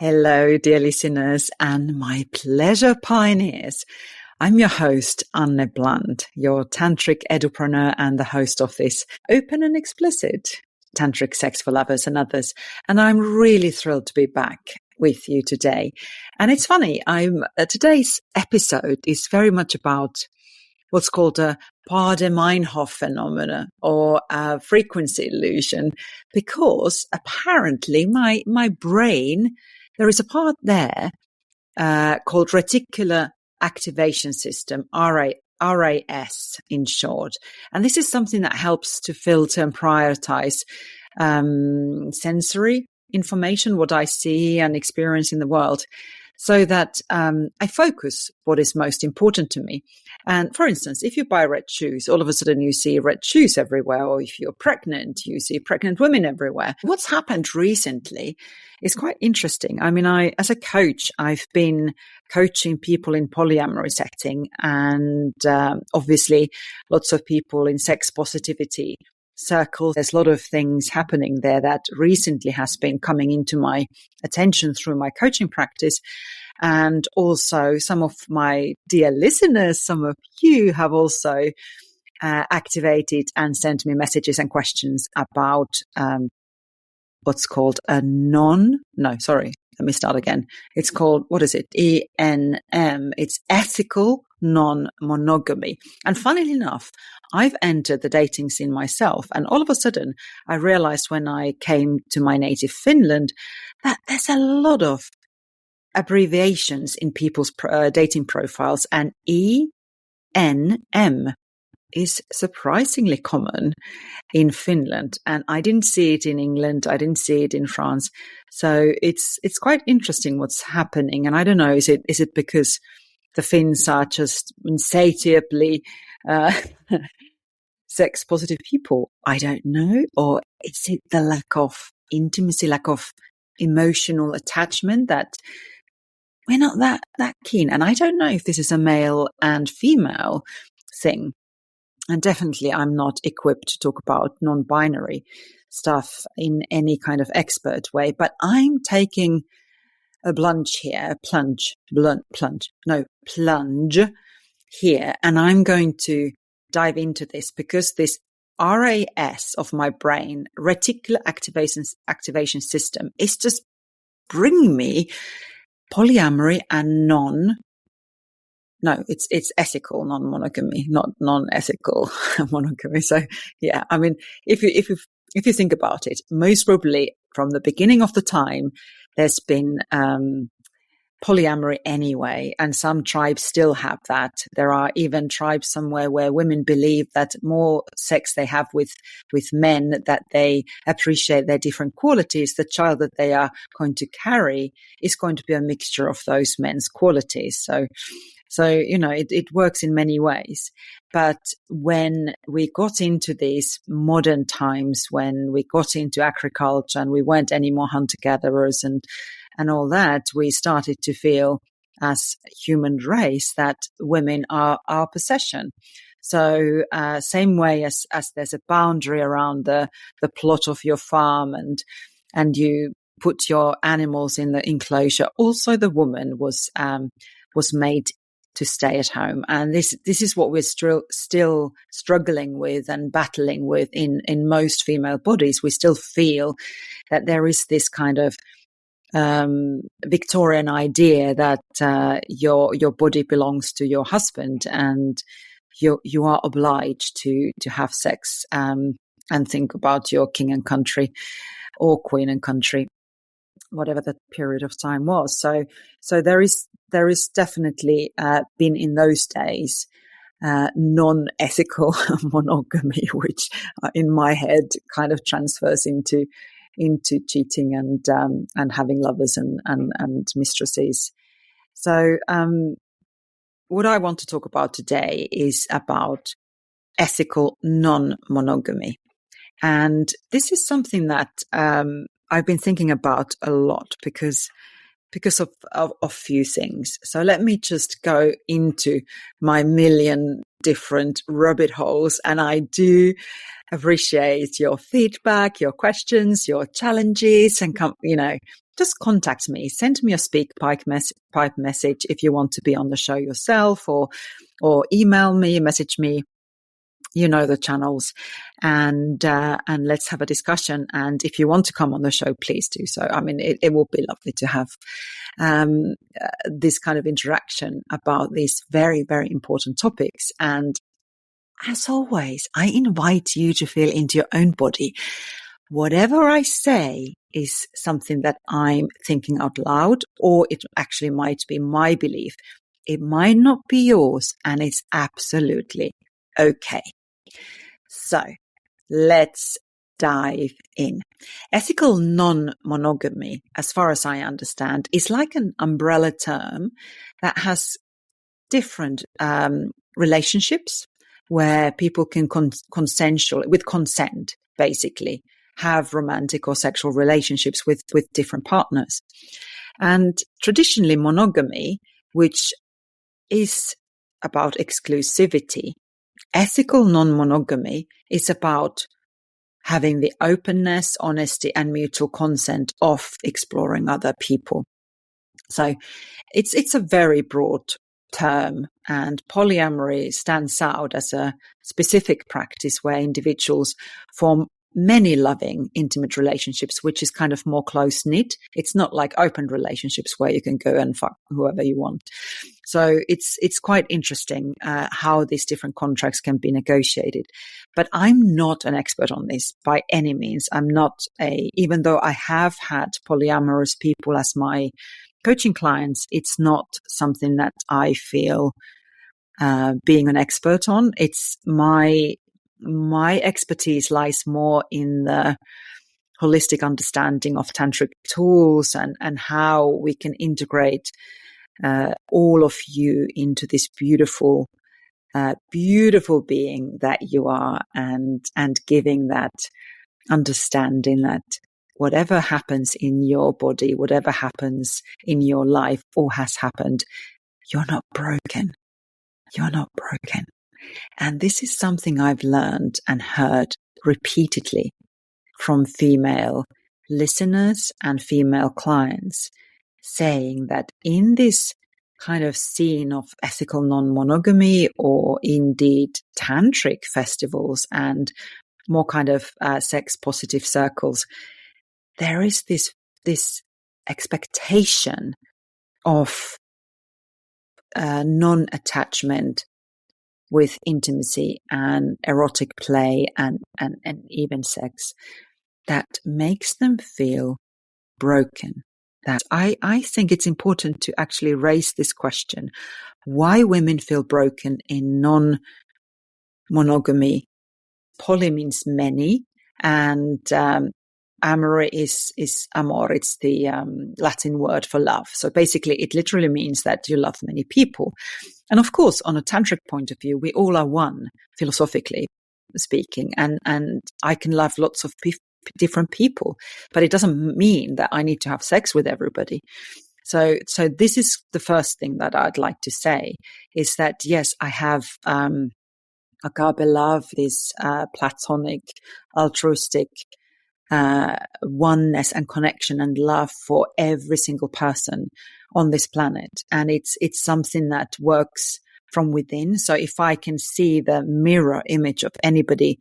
Hello, dear listeners and my pleasure pioneers. I'm your host, Anne Bland, your Tantric edupreneur and the host of this open and explicit Tantric sex for lovers and others. And I'm really thrilled to be back with you today. And it's funny, today's episode is very much about what's called a Pader-Meinhof phenomena or a frequency illusion, because apparently my brain, there is a part there called reticular activation system, RAS in short. And this is something that helps to filter and prioritize sensory information, what I see and experience in the world, so that I focus what is most important to me. And for instance, if you buy red shoes, all of a sudden you see red shoes everywhere. Or if you're pregnant, you see pregnant women everywhere. What's happened recently is quite interesting. I mean, as a coach, I've been coaching people in polyamory setting, and obviously lots of people in sex positivity circles. There's a lot of things happening there that recently has been coming into my attention through my coaching practice. And also some of my dear listeners, some of you have also activated and sent me messages and questions about what's called a let me start again. It's called, what is it? ENM. It's ethical non-monogamy. And funnily enough, I've entered the dating scene myself. And all of a sudden, I realized when I came to my native Finland that there's a lot of abbreviations in people's dating profiles, and ENM is surprisingly common in Finland, and I didn't see it in England. I didn't see it in France. So it's quite interesting what's happening. And I don't know, is it because the Finns are just insatiably sex positive people? I don't know. Or is it the lack of intimacy, lack of emotional attachment that we're not that keen? And I don't know if this is a male and female thing. And definitely I'm not equipped to talk about non-binary stuff in any kind of expert way, but I'm taking a plunge here, plunge here. And I'm going to dive into this because this RAS of my brain, reticular activation system, is just bringing me polyamory and it's ethical non-monogamy, not non-ethical monogamy. So yeah, I mean, if you think about it, most probably from the beginning of the time, there's been polyamory anyway, and some tribes still have that. There are even tribes somewhere where women believe that more sex they have with men, that they appreciate their different qualities. The child that they are going to carry is going to be a mixture of those men's qualities. So, it works in many ways. But when we got into these modern times, when we got into agriculture and we weren't any more hunter-gatherers and all that, we started to feel as human race that women are our possession. So same way as there's a boundary around the plot of your farm and you put your animals in the enclosure, also the woman was made to stay at home. And this is what we're still struggling with and battling with in most female bodies. We still feel that there is this kind of Victorian idea that your body belongs to your husband and you are obliged to have sex and think about your king and country or queen and country, whatever that period of time was. So there is definitely been in those days non-ethical monogamy, which in my head kind of transfers into cheating and having lovers and mistresses. So what I want to talk about today is about ethical non-monogamy. And this is something that I've been thinking about a lot because of few things. So let me just go into my million different rabbit holes. And I do appreciate your feedback, your questions, your challenges, and just contact me. Send me a speak pipe message if you want to be on the show yourself, or email me, message me. You know the channels, and let's have a discussion. And if you want to come on the show, please do so. I mean, it will be lovely to have this kind of interaction about these very, very important topics. And as always, I invite you to feel into your own body. Whatever I say is something that I'm thinking out loud, or it actually might be my belief. It might not be yours, and it's absolutely okay. So let's dive in. Ethical non-monogamy, as far as I understand, is like an umbrella term that has different relationships where people can with consent, basically, have romantic or sexual relationships with different partners. And traditionally, monogamy, which is about exclusivity, ethical non-monogamy is about having the openness, honesty, and mutual consent of exploring other people. So it's a very broad term, and polyamory stands out as a specific practice where individuals form many loving, intimate relationships, which is kind of more close-knit. It's not like open relationships where you can go and fuck whoever you want. So it's quite interesting how these different contracts can be negotiated. But I'm not an expert on this by any means. I'm not even though I have had polyamorous people as my coaching clients, it's not something that I feel being an expert on. It's my expertise lies more in the holistic understanding of tantric tools and how we can integrate all of you into this beautiful being that you are, and giving that understanding that whatever happens in your body, whatever happens in your life or has happened, you're not broken. You're not broken. And this is something I've learned and heard repeatedly from female listeners and female clients, saying that in this kind of scene of ethical non-monogamy, or indeed tantric festivals and more kind of sex positive circles, there is this expectation of non-attachment with intimacy and erotic play and even sex that makes them feel broken. That I think it's important to actually raise this question: why women feel broken in non-monogamy. Poly means many, and amore is amor. It's the Latin word for love. So basically, it literally means that you love many people. And of course, on a tantric point of view, we all are one, philosophically speaking, and I can love lots of different people, but it doesn't mean that I need to have sex with everybody. So this is the first thing that I'd like to say, is that yes, I have agape love, this platonic, altruistic oneness and connection and love for every single person on this planet. And it's something that works from within. So if I can see the mirror image of anybody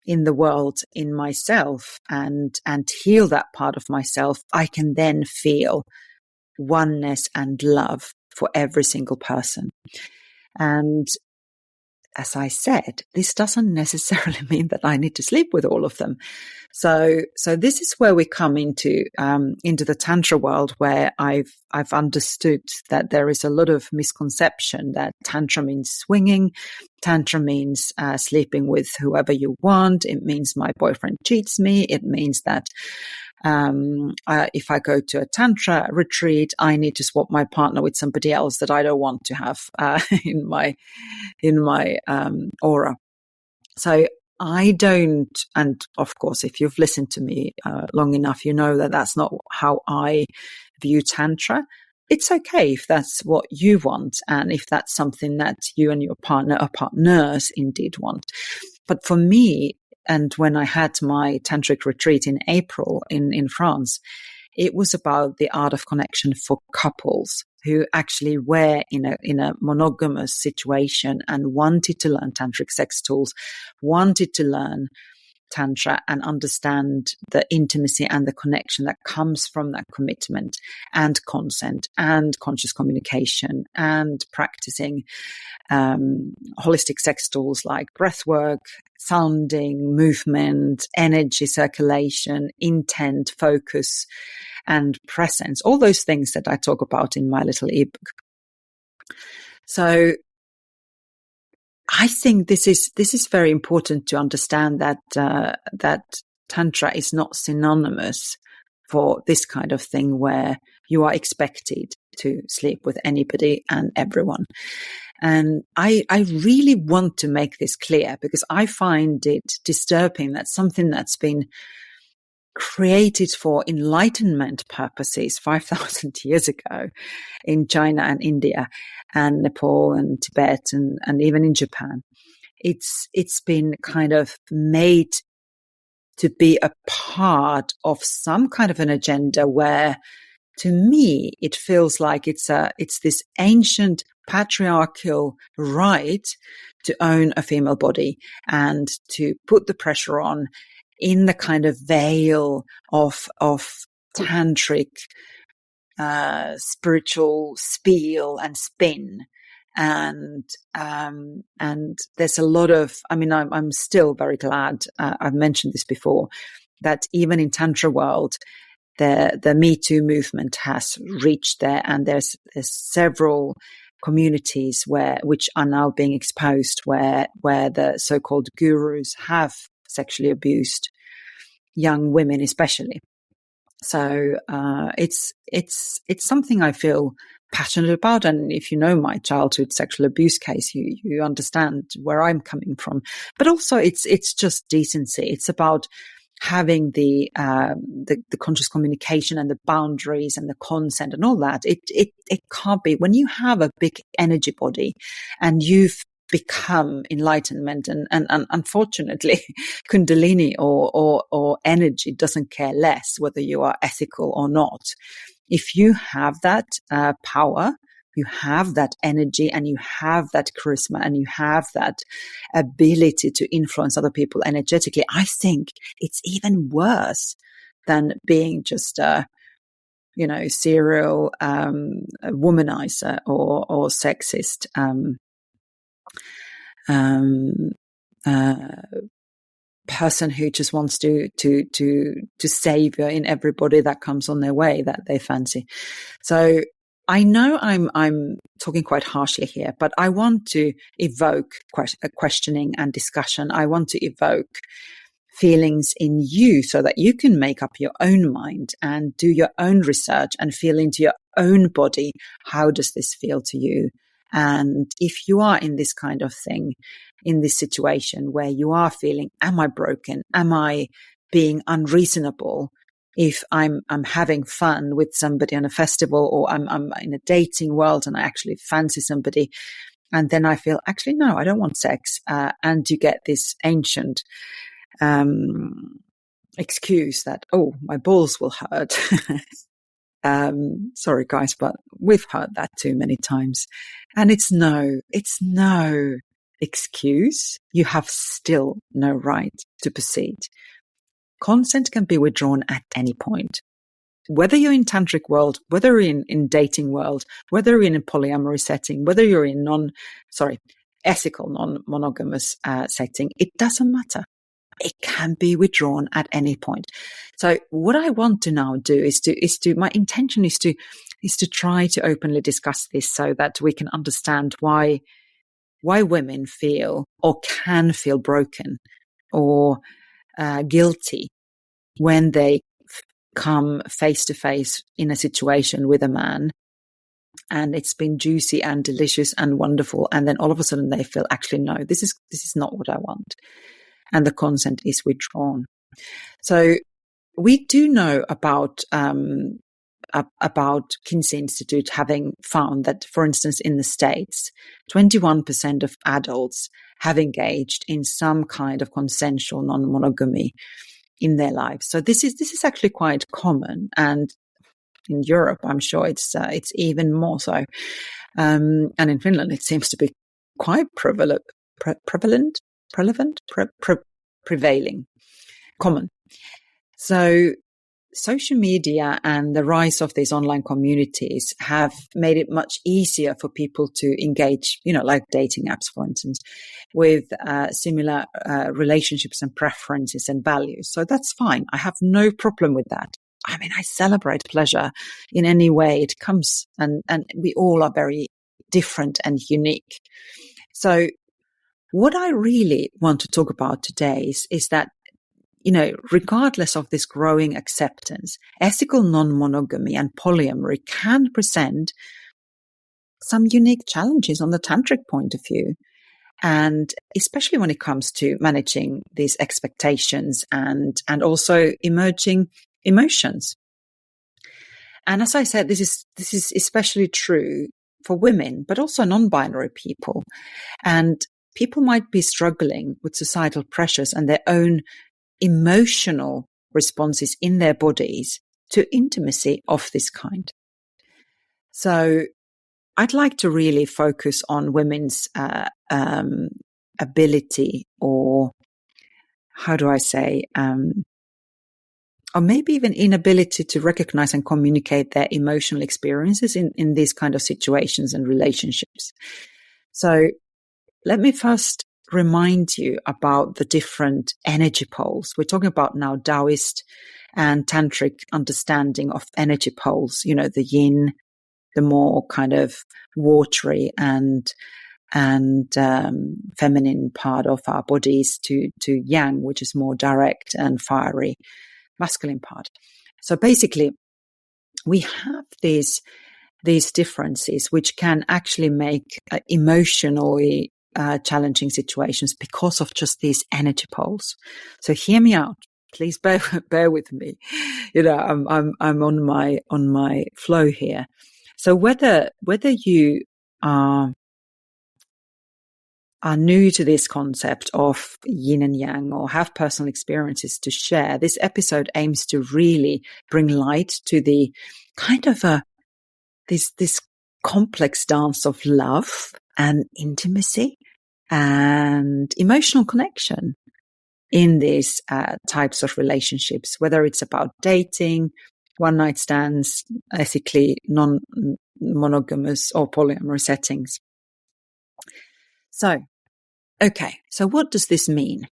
in the world in myself and heal that part of myself, I can then feel oneness and love for every single person. And as I said, this doesn't necessarily mean that I need to sleep with all of them. So this is where we come into the Tantra world, where I've understood that there is a lot of misconception that Tantra means swinging. Tantra means sleeping with whoever you want. It means my boyfriend cheats me. It means that if I go to a Tantra retreat, I need to swap my partner with somebody else that I don't want to have in my aura. So I don't, and of course, if you've listened to me long enough, you know that that's not how I view Tantra. It's okay if that's what you want, and if that's something that you and your partner or partners indeed want. But for me, and when I had my tantric retreat in April in France, It was about the art of connection for couples who actually were in a monogamous situation and wanted to learn tantric sex tools, wanted to learn Tantra and understand the intimacy and the connection that comes from that commitment and consent and conscious communication and practicing holistic sex tools like breathwork, sounding, movement, energy circulation, intent, focus, and presence. All those things that I talk about in my little ebook. So I think this is very important to understand that that Tantra is not synonymous for this kind of thing where you are expected to sleep with anybody and everyone. And I really want to make this clear because I find it disturbing that something that's been created for enlightenment purposes 5,000 years ago in China and India and Nepal and Tibet and even in Japan. It's been kind of made to be a part of some kind of an agenda where, to me, it feels like it's this ancient patriarchal right to own a female body and to put the pressure on in the kind of veil of tantric spiritual spiel and spin. And there's a lot of, I mean, I'm still very glad, I've mentioned this before, that even in Tantra world, the Me Too movement has reached there, and there's several communities which are now being exposed where the so-called gurus have sexually abused young women, especially. So it's something I feel passionate about, and if you know my childhood sexual abuse case, you understand where I'm coming from. But also, it's just decency. It's about having the conscious communication and the boundaries and the consent and all that. It can't be when you have a big energy body and you've become enlightenment and unfortunately Kundalini or energy doesn't care less whether you are ethical or not. If you have that power, you have that energy and you have that charisma and you have that ability to influence other people energetically, I think it's even worse than being just a serial womanizer or sexist person who just wants to savior in everybody that comes on their way that they fancy. So I know I'm talking quite harshly here, but I want to evoke questioning and discussion. I want to evoke feelings in you so that you can make up your own mind and do your own research and feel into your own body. How does this feel to you? And if you are in this kind of thing, in this situation where you are feeling, am I broken? Am I being unreasonable? If I'm having fun with somebody on a festival, or I'm in a dating world and I actually fancy somebody, and then I feel, actually, no, I don't want sex. And you get this ancient excuse that, oh, my balls will hurt. Sorry, guys, but we've heard that too many times. And it's no excuse. You have still no right to proceed. Consent can be withdrawn at any point. Whether you're in tantric world, whether you're in dating world, whether you're in a polyamory setting, whether you're in ethical non-monogamous setting, it doesn't matter. It can be withdrawn at any point. So what I want to now do is to my intention is to try to openly discuss this so that we can understand why women feel or can feel broken or guilty when they come face to face in a situation with a man and it's been juicy and delicious and wonderful, and then all of a sudden they feel, actually, no, this is not what I want, and the consent is withdrawn. So we do know about Kinsey Institute having found that, for instance, in the States, 21% of adults have engaged in some kind of consensual non-monogamy in their lives. So this is actually quite common, and in Europe, I'm sure it's even more so. And in Finland, it seems to be quite prevailing, common. So social media and the rise of these online communities have made it much easier for people to engage, like dating apps, for instance, with similar relationships and preferences and values. So that's fine. I have no problem with that. I mean, I celebrate pleasure in any way it comes, and we all are very different and unique. So what I really want to talk about today is that, regardless of this growing acceptance, ethical non-monogamy and polyamory can present some unique challenges on the tantric point of view. And especially when it comes to managing these expectations and also emerging emotions. And as I said, this is especially true for women, but also non-binary people. And people might be struggling with societal pressures and their own emotional responses in their bodies to intimacy of this kind. So I'd like to really focus on women's ability, or how do I say, or maybe even inability to recognize and communicate their emotional experiences in these kind of situations and relationships. So let me first remind you about the different energy poles. We're talking about now Taoist and Tantric understanding of energy poles, the yin, the more kind of watery and feminine part of our bodies, to yang, which is more direct and fiery, masculine part. So basically, we have these differences which can actually make emotionally challenging situations because of just these energy poles. So hear me out. Please bear with me. I'm on my flow here. So whether you are new to this concept of yin and yang or have personal experiences to share, this episode aims to really bring light to the kind of this complex dance of love and intimacy and emotional connection in these types of relationships, whether it's about dating, one-night stands, ethically non-monogamous or polyamorous settings. So, okay, so what does this mean?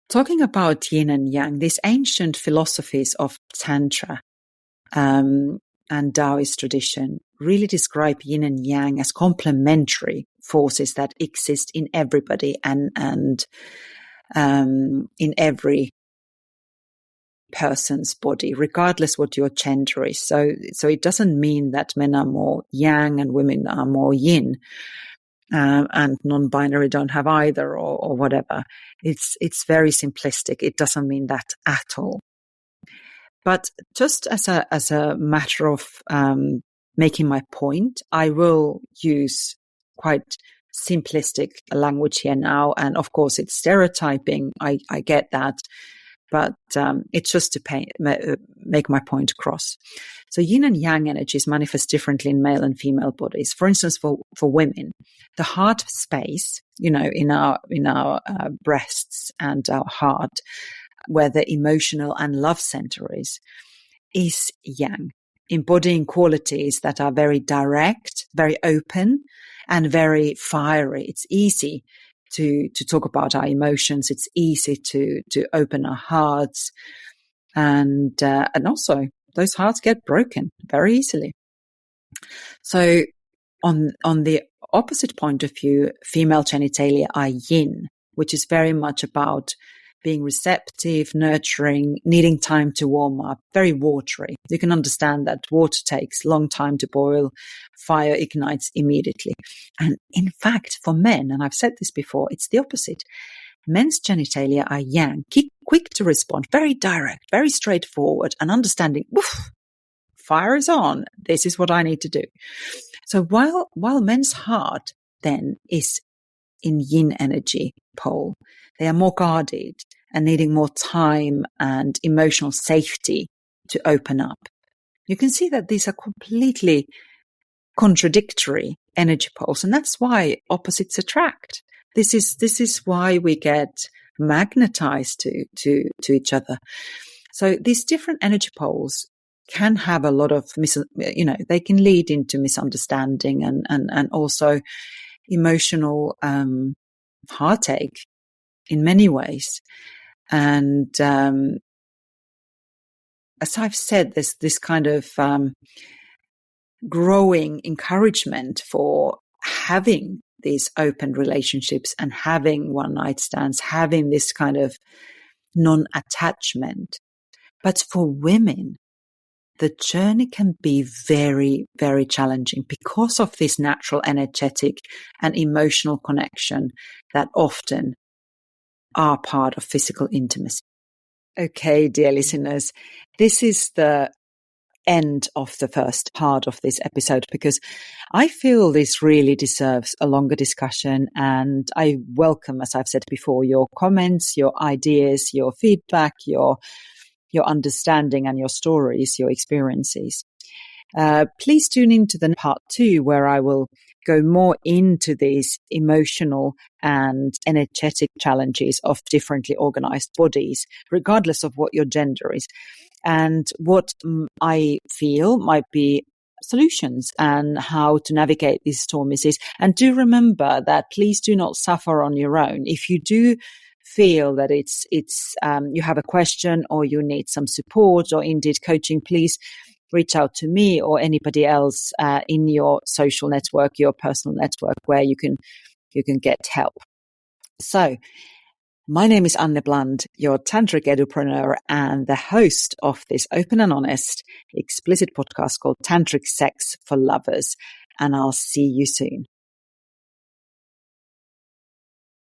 Talking about yin and yang, these ancient philosophies of Tantra and Taoist tradition really describe yin and yang as complementary forces that exist in everybody and in every person's body, regardless what your gender is. So it doesn't mean that men are more yang and women are more yin, and non-binary don't have either, or whatever. It's very simplistic. It doesn't mean that at all. But just as a matter of making my point, I will use quite simplistic language here now. And of course, it's stereotyping. I get that. But it's just to make my point across. So yin and yang energies manifest differently in male and female bodies. For instance, for women, the heart space, in our breasts and our heart, where the emotional and love center is yang, embodying qualities that are very direct, very open, and very fiery. It's easy to talk about our emotions. It's easy to open our hearts, and also those hearts get broken very easily. So on the opposite point of view, female genitalia are yin, which is very much about being receptive, nurturing, needing time to warm up, very watery. You can understand that water takes a long time to boil, fire ignites immediately. And in fact, for men, and I've said this before, it's the opposite. Men's genitalia are yang, quick to respond, very direct, very straightforward, and understanding, woof, fire is on, this is what I need to do. So while men's heart then is in yin energy pole, they are more guarded, and needing more time and emotional safety to open up. You can see that these are completely contradictory energy poles, and that's why opposites attract. This is why we get magnetized to each other. So these different energy poles can have a lot of they can lead into misunderstanding and also emotional heartache in many ways. And as I've said, there's this kind of growing encouragement for having these open relationships and having one-night stands, having this kind of non-attachment. But for women, the journey can be very, very challenging because of this natural energetic and emotional connection that often are part of physical intimacy. Okay, dear listeners, this is the end of the first part of this episode because I feel this really deserves a longer discussion, and I welcome, as I've said before, your comments, your ideas, your feedback, your understanding and your stories, your experiences. Please tune into the part 2 where I will go more into these emotional and energetic challenges of differently organized bodies, regardless of what your gender is, and what I feel might be solutions and how to navigate these storms. And do remember that please do not suffer on your own. If you do feel that it's you have a question or you need some support or indeed coaching, please reach out to me or anybody else in your social network, your personal network, where you can get help. So my name is Anne Bland, your Tantric edupreneur and the host of this open and honest, explicit podcast called Tantric Sex for Lovers. And I'll see you soon.